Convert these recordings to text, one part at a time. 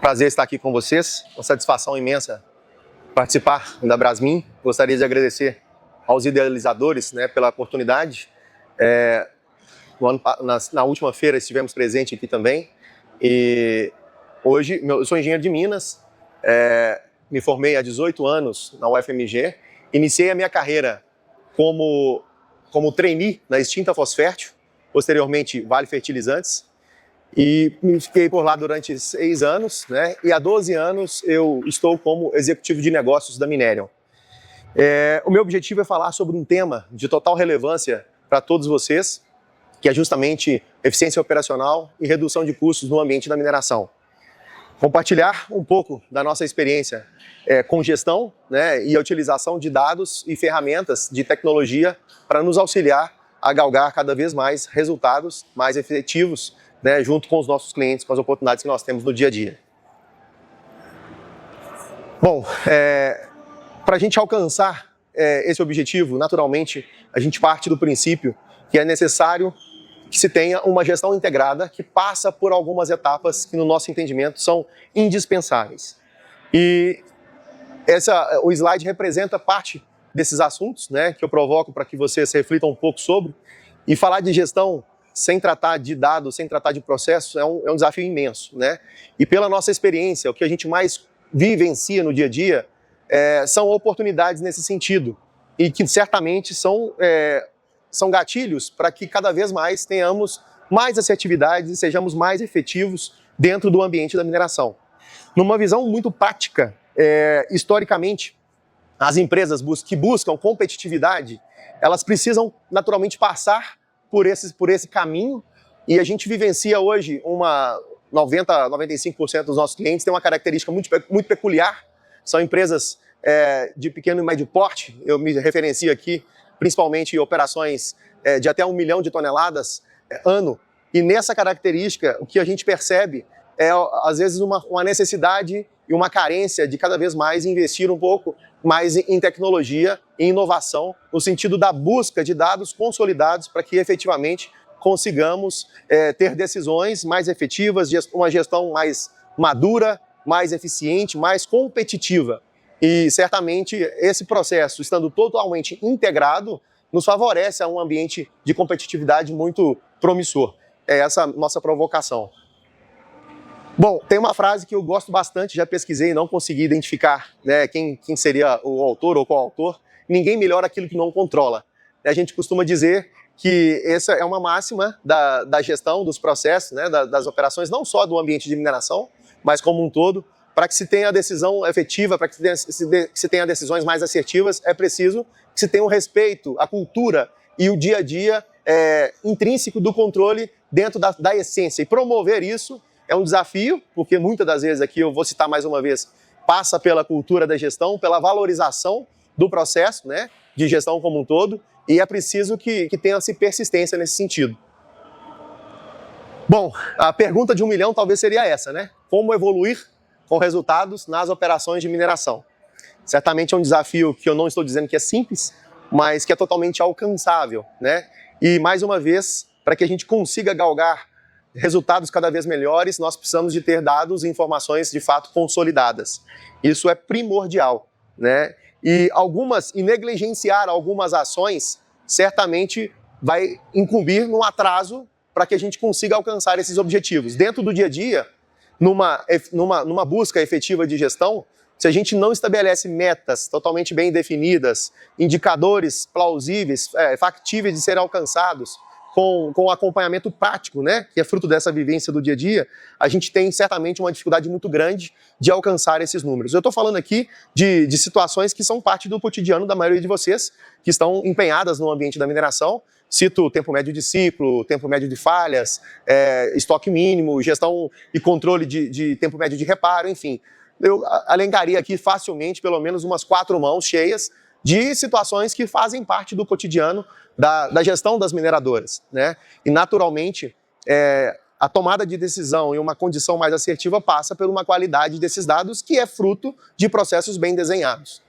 Prazer estar aqui com vocês, uma satisfação imensa participar da Brasmin. Gostaria de agradecer aos idealizadores, pela oportunidade. Na última feira estivemos presentes aqui também. E hoje, eu sou engenheiro de Minas, me formei há 18 anos na UFMG, iniciei a minha carreira como trainee na extinta Fosfértil, posteriormente Vale Fertilizantes, e fiquei por lá durante 6 anos, e há 12 anos eu estou como executivo de negócios da Minerion. O meu objetivo é falar sobre um tema de total relevância para todos vocês, que é justamente eficiência operacional e redução de custos no ambiente da mineração. Compartilhar um pouco da nossa experiência com gestão, e a utilização de dados e ferramentas de tecnologia para nos auxiliar a galgar cada vez mais resultados mais efetivos, junto com os nossos clientes, com as oportunidades que nós temos no dia a dia. Bom, para a gente alcançar esse objetivo, naturalmente, a gente parte do princípio que é necessário que se tenha uma gestão integrada que passa por algumas etapas que, no nosso entendimento, são indispensáveis. E o slide representa parte desses assuntos, que eu provoco para que vocês reflitam um pouco sobre. E falar de gestão sem tratar de dados, sem tratar de processos, é um desafio imenso, E pela nossa experiência, o que a gente mais vivencia no dia a dia são oportunidades nesse sentido, e que certamente são gatilhos para que cada vez mais tenhamos mais assertividade e sejamos mais efetivos dentro do ambiente da mineração. Numa visão muito prática, historicamente, as empresas que buscam competitividade, elas precisam naturalmente passar por esse caminho, e a gente vivencia hoje 95% dos nossos clientes têm uma característica muito peculiar, são empresas de pequeno e médio porte, eu me referencio aqui principalmente em operações de até 1 milhão de toneladas ano, e nessa característica o que a gente percebe é às vezes uma necessidade e uma carência de cada vez mais investir um pouco mais em tecnologia e inovação, no sentido da busca de dados consolidados para que efetivamente consigamos ter decisões mais efetivas, uma gestão mais madura, mais eficiente, mais competitiva. E certamente esse processo, estando totalmente integrado, nos favorece a um ambiente de competitividade muito promissor. É essa a nossa provocação. Bom, tem uma frase que eu gosto bastante, já pesquisei e não consegui identificar quem seria o autor ou coautor. Ninguém melhora aquilo que não controla. A gente costuma dizer que essa é uma máxima da gestão dos processos, das operações, não só do ambiente de mineração, mas como um todo. Para que se tenha a decisão efetiva, para que se tenha decisões mais assertivas, é preciso que se tenha o respeito, a cultura e o dia a dia intrínseco do controle dentro da essência. E promover isso é um desafio, porque muitas das vezes aqui, eu vou citar mais uma vez, passa pela cultura da gestão, pela valorização do processo, de gestão como um todo, e é preciso que tenha-se persistência nesse sentido. Bom, a pergunta de 1 milhão talvez seria essa, Como evoluir com resultados nas operações de mineração? Certamente é um desafio que eu não estou dizendo que é simples, mas que é totalmente alcançável, E mais uma vez, para que a gente consiga galgar resultados cada vez melhores, nós precisamos de ter dados e informações de fato consolidadas. Isso é primordial, E negligenciar algumas ações certamente vai incumbir num atraso para que a gente consiga alcançar esses objetivos. Dentro do dia a dia, numa busca efetiva de gestão, se a gente não estabelece metas totalmente bem definidas, indicadores plausíveis, factíveis de serem alcançados, com acompanhamento prático, que é fruto dessa vivência do dia a dia, a gente tem certamente uma dificuldade muito grande de alcançar esses números. Eu estou falando aqui de situações que são parte do cotidiano da maioria de vocês, que estão empenhadas no ambiente da mineração. Cito tempo médio de ciclo, tempo médio de falhas, estoque mínimo, gestão e controle de tempo médio de reparo, enfim. Eu alencaria aqui facilmente pelo menos umas 4 mãos cheias de situações que fazem parte do cotidiano da gestão das mineradoras, E naturalmente a tomada de decisão e uma condição mais assertiva passa por uma qualidade desses dados que é fruto de processos bem desenhados.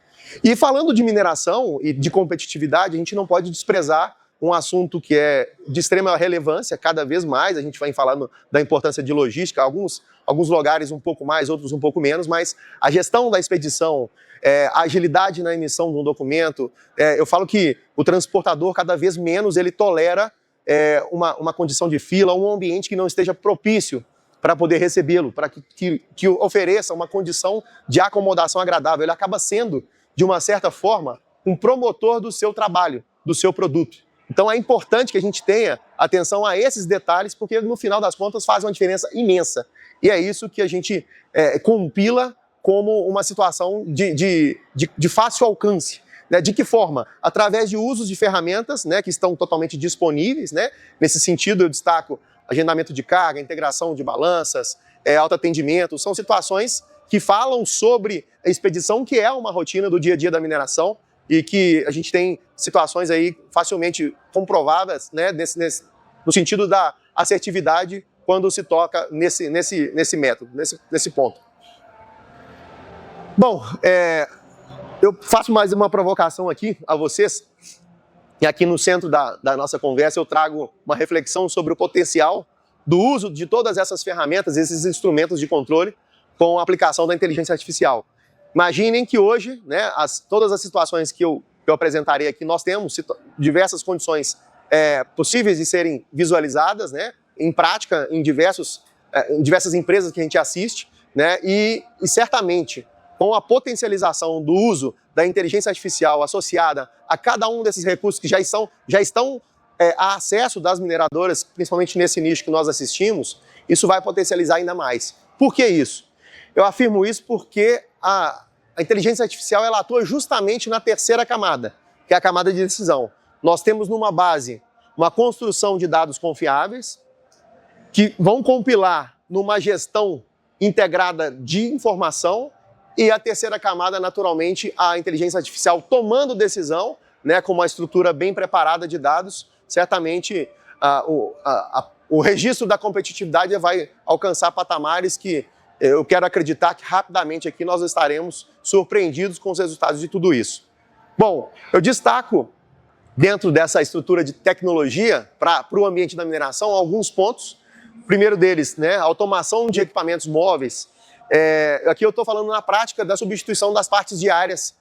E falando de mineração e de competitividade, a gente não pode desprezar um assunto que é de extrema relevância, cada vez mais, a gente vai falando da importância de logística, alguns lugares um pouco mais, outros um pouco menos, mas a gestão da expedição, a agilidade na emissão de um documento, eu falo que o transportador cada vez menos ele tolera uma condição de fila, um ambiente que não esteja propício para poder recebê-lo, para que ofereça uma condição de acomodação agradável. Ele acaba sendo, de uma certa forma, um promotor do seu trabalho, do seu produto. Então é importante que a gente tenha atenção a esses detalhes, porque no final das contas faz uma diferença imensa. E é isso que a gente compila como uma situação de fácil alcance. Né? De que forma? Através de usos de ferramentas, né, que estão totalmente disponíveis. Né? Nesse sentido, eu destaco agendamento de carga, integração de balanças, autoatendimento. São situações que falam sobre a expedição, que é uma rotina do dia a dia da mineração, e que a gente tem situações aí facilmente comprovadas, né, no sentido da assertividade quando se toca nesse método, nesse ponto. Bom, eu faço mais uma provocação aqui a vocês, e aqui no centro da nossa conversa eu trago uma reflexão sobre o potencial do uso de todas essas ferramentas, esses instrumentos de controle, com a aplicação da inteligência artificial. Imaginem que hoje, né, todas as situações que eu apresentarei aqui, nós temos diversas condições possíveis de serem visualizadas, né, em prática, em diversas empresas que a gente assiste, né, e certamente, com a potencialização do uso da inteligência artificial associada a cada um desses recursos que já estão a acesso das mineradoras, principalmente nesse nicho que nós assistimos, isso vai potencializar ainda mais. Por que isso? Eu afirmo isso porque a inteligência artificial ela atua justamente na terceira camada, que é a camada de decisão. Nós temos numa base uma construção de dados confiáveis que vão compilar numa gestão integrada de informação e a terceira camada, naturalmente, a inteligência artificial tomando decisão, né, com uma estrutura bem preparada de dados, certamente o registro da competitividade vai alcançar patamares que eu quero acreditar que rapidamente aqui nós estaremos surpreendidos com os resultados de tudo isso. Bom, eu destaco dentro dessa estrutura de tecnologia para o ambiente da mineração alguns pontos. O primeiro deles, né, a automação de equipamentos móveis. Aqui eu estou falando na prática da substituição das partes diárias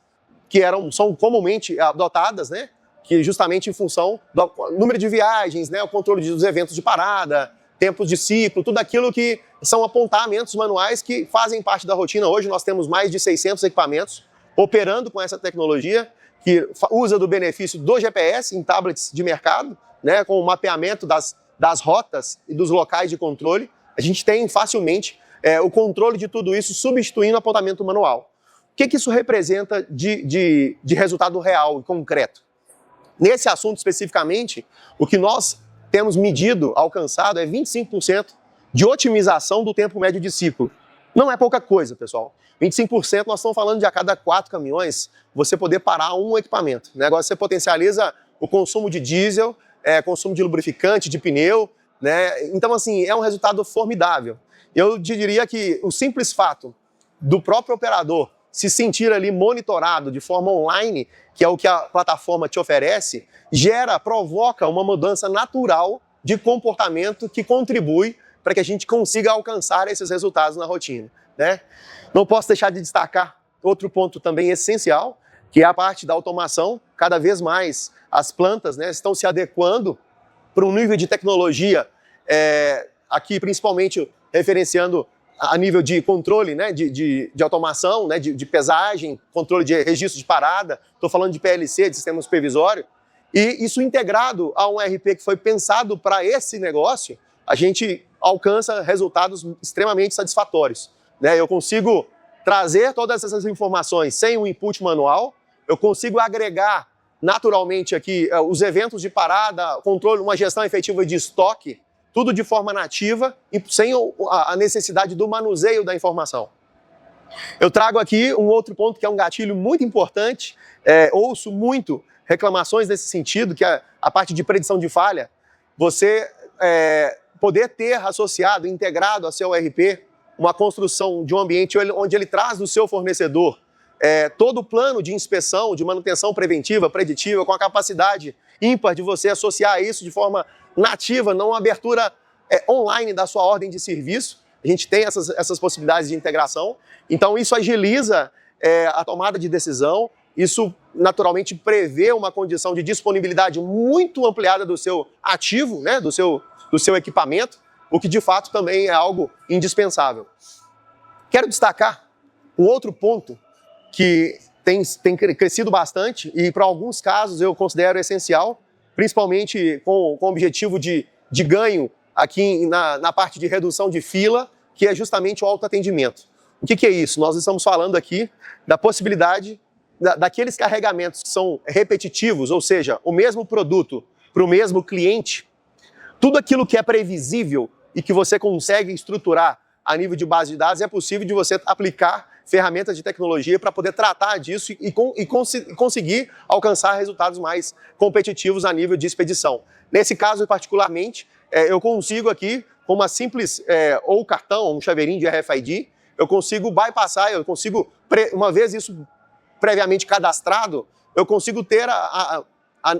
que são comumente adotadas, né, que justamente em função do número de viagens, né, o controle dos eventos de parada, tempos de ciclo, tudo aquilo que são apontamentos manuais que fazem parte da rotina. Hoje nós temos mais de 600 equipamentos operando com essa tecnologia, que usa do benefício do GPS em tablets de mercado, né, com o mapeamento das rotas e dos locais de controle. A gente tem facilmente o controle de tudo isso substituindo o apontamento manual. O que isso representa de resultado real e concreto? Nesse assunto especificamente, o que nós temos medido, alcançado, é 25% de otimização do tempo médio de ciclo. Não é pouca coisa, pessoal. 25% nós estamos falando de a cada 4 caminhões você poder parar um equipamento. Né? Agora você potencializa o consumo de diesel, consumo de lubrificante, de pneu. Né? Então, assim, é um resultado formidável. Eu diria que o simples fato do próprio operador se sentir ali monitorado de forma online, que é o que a plataforma te oferece, provoca uma mudança natural de comportamento que contribui para que a gente consiga alcançar esses resultados na rotina. Né? Não posso deixar de destacar outro ponto também essencial, que é a parte da automação. Cada vez mais as plantas, né, estão se adequando para um nível de tecnologia, aqui principalmente referenciando a nível de controle, né, de automação, né, de pesagem, controle de registro de parada, estou falando de PLC, de sistema supervisório, e isso integrado a um RP que foi pensado para esse negócio, a gente alcança resultados extremamente satisfatórios. Né? Eu consigo trazer todas essas informações sem um input manual, eu consigo agregar naturalmente aqui os eventos de parada, controle, uma gestão efetiva de estoque, tudo de forma nativa e sem a necessidade do manuseio da informação. Eu trago aqui um outro ponto que é um gatilho muito importante, ouço muito reclamações nesse sentido, que é a parte de predição de falha. Você poder ter associado, integrado a seu ERP, uma construção de um ambiente onde ele traz do seu fornecedor todo o plano de inspeção, de manutenção preventiva, preditiva, com a capacidade ímpar de você associar isso de forma nativa, não uma abertura online da sua ordem de serviço. A gente tem essas possibilidades de integração. Então, isso agiliza a tomada de decisão. Isso, naturalmente, prevê uma condição de disponibilidade muito ampliada do seu ativo, né, do seu equipamento, o que, de fato, também é algo indispensável. Quero destacar um outro ponto que tem crescido bastante e, para alguns casos, eu considero essencial, principalmente com o objetivo de ganho aqui na parte de redução de fila, que é justamente o autoatendimento. O que é isso? Nós estamos falando aqui da possibilidade daqueles carregamentos que são repetitivos, ou seja, o mesmo produto para o mesmo cliente, tudo aquilo que é previsível e que você consegue estruturar a nível de base de dados, é possível de você aplicar ferramentas de tecnologia para poder tratar disso e conseguir alcançar resultados mais competitivos a nível de expedição. Nesse caso, particularmente, eu consigo aqui, com uma simples, ou cartão, ou um chaveirinho de RFID, eu consigo bypassar, eu consigo, uma vez isso previamente cadastrado, eu consigo ter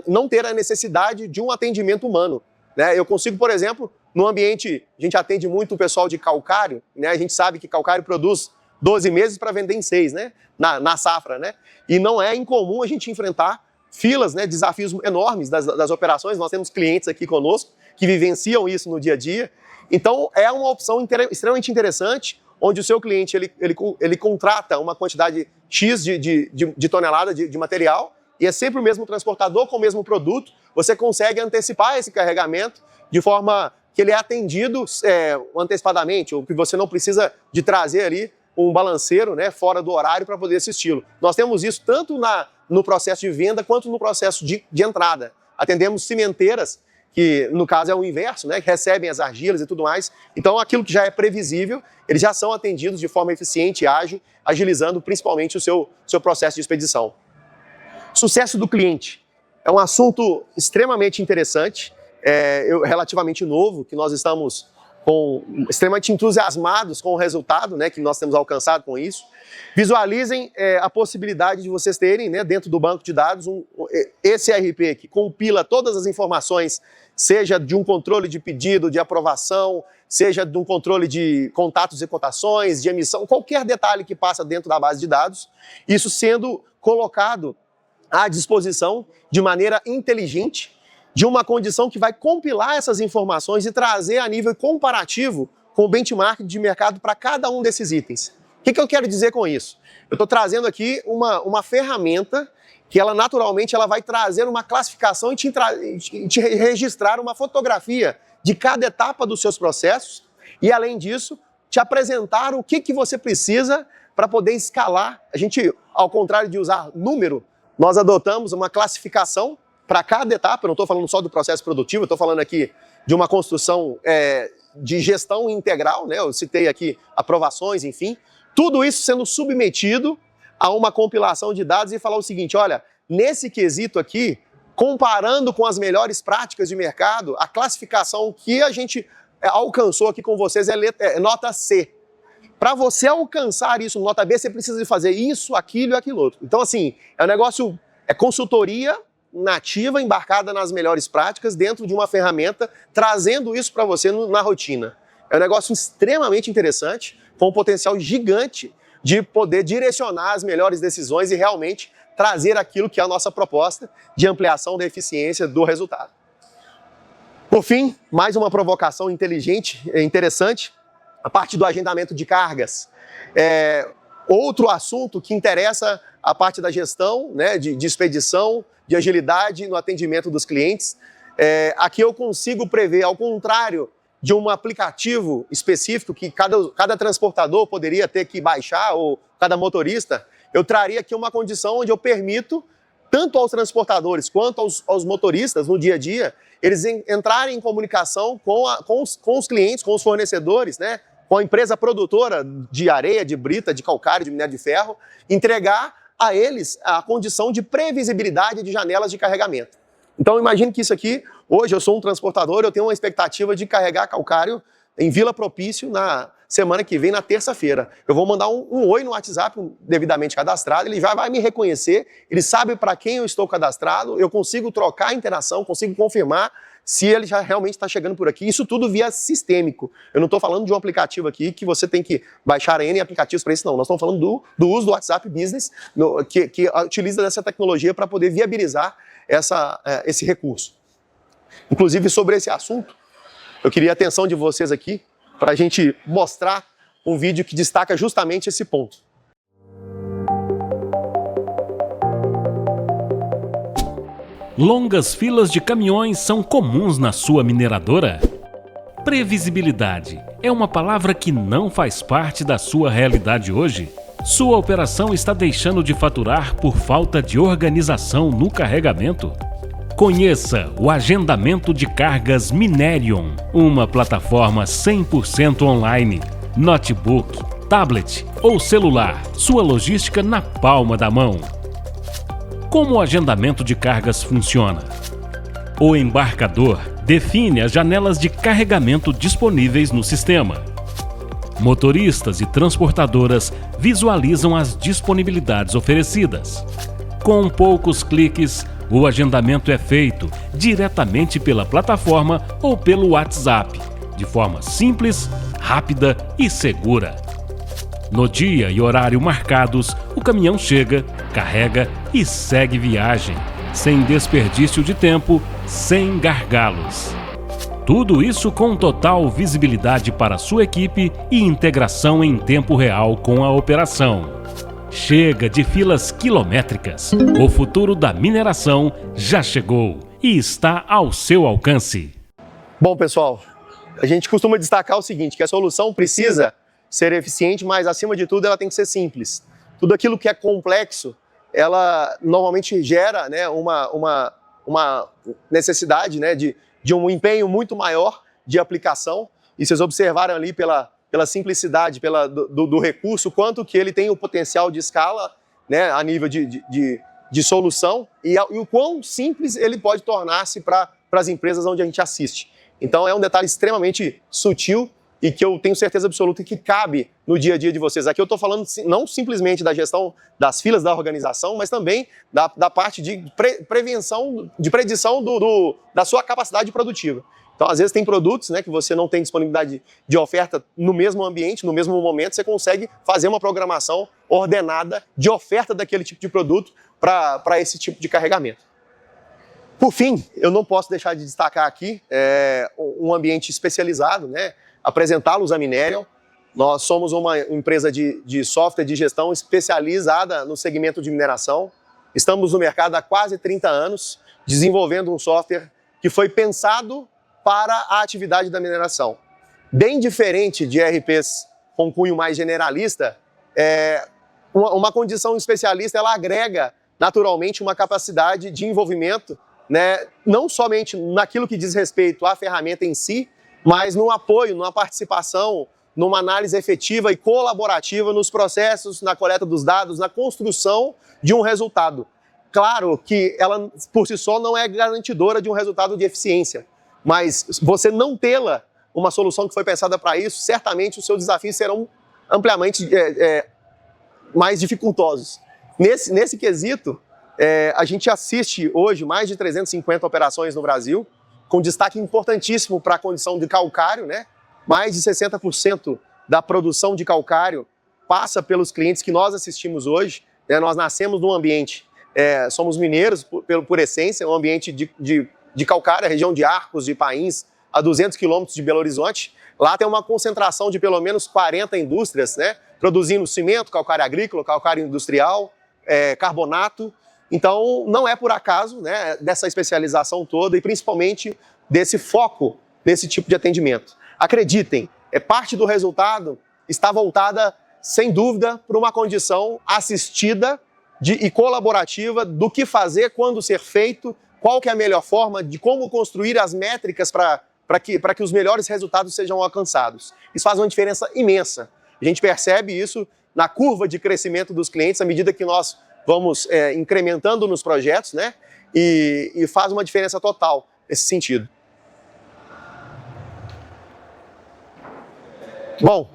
não ter a necessidade de um atendimento humano, né? Eu consigo, por exemplo, no ambiente, a gente atende muito o pessoal de calcário, né? A gente sabe que calcário produz 12 meses para vender em 6, né? Na safra, né? E não é incomum a gente enfrentar filas, né? Desafios enormes das operações. Nós temos clientes aqui conosco que vivenciam isso no dia a dia. Então, é uma opção extremamente interessante, onde o seu cliente ele contrata uma quantidade X de tonelada de material, e é sempre o mesmo transportador com o mesmo produto. Você consegue antecipar esse carregamento de forma que ele é atendido antecipadamente, ou que você não precisa de trazer ali um balanceiro, né, fora do horário para poder assisti-lo. Nós temos isso tanto no processo de venda quanto no processo de entrada. Atendemos cimenteiras, que no caso é o inverso, né, que recebem as argilas e tudo mais. Então, aquilo que já é previsível, eles já são atendidos de forma eficiente e ágil, agilizando principalmente o seu processo de expedição. Sucesso do cliente é um assunto extremamente interessante, relativamente novo, que nós estamos extremamente entusiasmados com o resultado, né, que nós temos alcançado com isso. Visualizem a possibilidade de vocês terem, né, dentro do banco de dados esse ERP que compila todas as informações, seja de um controle de pedido, de aprovação, seja de um controle de contatos e cotações, de emissão, qualquer detalhe que passa dentro da base de dados, isso sendo colocado à disposição de maneira inteligente, de uma condição que vai compilar essas informações e trazer a nível comparativo com o benchmark de mercado para cada um desses itens. O que eu quero dizer com isso? Eu estou trazendo aqui uma ferramenta que ela naturalmente vai trazer uma classificação e te registrar uma fotografia de cada etapa dos seus processos e, além disso, te apresentar o que você precisa para poder escalar. A gente, ao contrário de usar número, nós adotamos uma classificação para cada etapa. Eu não estou falando só do processo produtivo, eu estou falando aqui de uma construção de gestão integral, né? Eu citei aqui aprovações, enfim. Tudo isso sendo submetido a uma compilação de dados e falar o seguinte: olha, nesse quesito aqui, comparando com as melhores práticas de mercado, a classificação que a gente alcançou aqui com vocês é nota C. Para você alcançar isso, nota B, você precisa de fazer isso, aquilo e aquilo outro. Então, assim, é um negócio, é consultoria nativa, embarcada nas melhores práticas, dentro de uma ferramenta, trazendo isso para você na rotina. É um negócio extremamente interessante, com um potencial gigante de poder direcionar as melhores decisões e realmente trazer aquilo que é a nossa proposta de ampliação da eficiência do resultado. Por fim, mais uma provocação inteligente, interessante, a parte do agendamento de cargas. Outro assunto que interessa a parte da gestão, né, de expedição, de agilidade no atendimento dos clientes. Aqui eu consigo prever, ao contrário de um aplicativo específico que cada transportador poderia ter que baixar, ou cada motorista, eu traria aqui uma condição onde eu permito, tanto aos transportadores quanto aos motoristas no dia a dia, eles entrarem em comunicação com os clientes, com os fornecedores, né, com a empresa produtora de areia, de brita, de calcário, de minério de ferro, entregar a eles a condição de previsibilidade de janelas de carregamento. Então imagine que isso aqui, hoje eu sou um transportador, eu tenho uma expectativa de carregar calcário em Vila Propício, na semana que vem, na terça-feira. Eu vou mandar um oi no WhatsApp, devidamente cadastrado, ele já vai me reconhecer, ele sabe para quem eu estou cadastrado, eu consigo trocar a interação, consigo confirmar se ele já realmente está chegando por aqui. Isso tudo via sistêmico. Eu não estou falando de um aplicativo aqui que você tem que baixar N aplicativos para isso, não. Nós estamos falando do uso do WhatsApp Business, que utiliza dessa tecnologia para poder viabilizar esse recurso. Inclusive, sobre esse assunto, eu queria a atenção de vocês aqui para a gente mostrar um vídeo que destaca justamente esse ponto. Longas filas de caminhões são comuns na sua mineradora? Previsibilidade é uma palavra que não faz parte da sua realidade hoje? Sua operação está deixando de faturar por falta de organização no carregamento? Conheça o agendamento de cargas Minerion, uma plataforma 100% online. Notebook, tablet ou celular, sua logística na palma da mão. Como o agendamento de cargas funciona? O embarcador define as janelas de carregamento disponíveis no sistema. Motoristas e transportadoras visualizam as disponibilidades oferecidas. Com poucos cliques, o agendamento é feito diretamente pela plataforma ou pelo WhatsApp, de forma simples, rápida e segura. No dia e horário marcados, o caminhão chega, carrega e segue viagem, sem desperdício de tempo, sem gargalos. Tudo isso com total visibilidade para sua equipe e integração em tempo real com a operação. Chega de filas quilométricas. O futuro da mineração já chegou e está ao seu alcance. Bom, pessoal, a gente costuma destacar o seguinte, que a solução precisa ser eficiente, mas acima de tudo ela tem que ser simples. Tudo aquilo que é complexo, ela normalmente gera, né, uma necessidade, né, de um empenho muito maior de aplicação. E vocês observaram ali pela simplicidade, do recurso, quanto que ele tem o potencial de escala, né, a nível de solução e o quão simples ele pode tornar-se para as empresas onde a gente assiste. Então é um detalhe extremamente sutil e que eu tenho certeza absoluta que cabe no dia a dia de vocês. Aqui eu estou falando não simplesmente da gestão das filas da organização, mas também da parte de prevenção, de predição da sua capacidade produtiva. Então, às vezes tem produtos, né, que você não tem disponibilidade de oferta no mesmo ambiente, no mesmo momento, você consegue fazer uma programação ordenada de oferta daquele tipo de produto para esse tipo de carregamento. Por fim, eu não posso deixar de destacar aqui um ambiente especializado, né, apresentá-los a Minerion. Nós somos uma empresa de software de gestão especializada no segmento de mineração. Estamos no mercado há quase 30 anos, desenvolvendo um software que foi pensado para a atividade da mineração. Bem diferente de ERPs com cunho mais generalista, uma condição especialista ela agrega naturalmente uma capacidade de envolvimento, né, não somente naquilo que diz respeito à ferramenta em si, mas no apoio, numa participação, numa análise efetiva e colaborativa nos processos, na coleta dos dados, na construção de um resultado. Claro que ela, por si só, não é garantidora de um resultado de eficiência, mas você não tê-la, uma solução que foi pensada para isso, certamente os seus desafios serão ampliamente mais dificultosos. Nesse quesito, a gente assiste hoje mais de 350 operações no Brasil, com destaque importantíssimo para a condição de calcário, né? Mais de 60% da produção de calcário passa pelos clientes que nós assistimos hoje. Né? Nós nascemos num ambiente, somos mineiros por essência, um ambiente de calcário, a região de Arcos, de Pains, a 200 quilômetros de Belo Horizonte. Lá tem uma concentração de pelo menos 40 indústrias, né? Produzindo cimento, calcário agrícola, calcário industrial, carbonato. Então, não é por acaso, né, dessa especialização toda e principalmente desse foco nesse tipo de atendimento. Acreditem, parte do resultado está voltada, sem dúvida, para uma condição assistida e colaborativa do que fazer, quando ser feito, qual que é a melhor forma, de como construir as métricas para que os melhores resultados sejam alcançados. Isso faz uma diferença imensa. A gente percebe isso na curva de crescimento dos clientes, à medida que nós vamos incrementando nos projetos, né? E faz uma diferença total nesse sentido. Bom,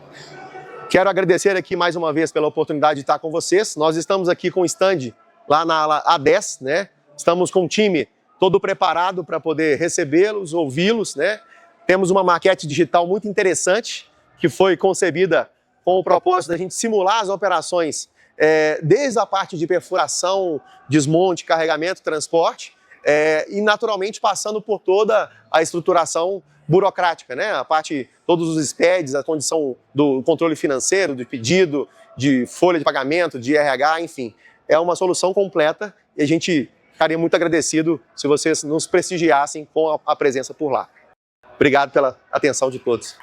quero agradecer aqui mais uma vez pela oportunidade de estar com vocês. Nós estamos aqui com o stand lá na A10, né? Estamos com um time todo preparado para poder recebê-los, ouvi-los, né? Temos uma maquete digital muito interessante que foi concebida com o propósito da gente simular as operações desde a parte de perfuração, desmonte, carregamento, transporte e naturalmente passando por toda a estruturação burocrática, né? A parte, todos os SPEDs, a condição do controle financeiro, do pedido, de folha de pagamento, de RH, enfim. É uma solução completa e a gente ficaria muito agradecido se vocês nos prestigiassem com a presença por lá. Obrigado pela atenção de todos.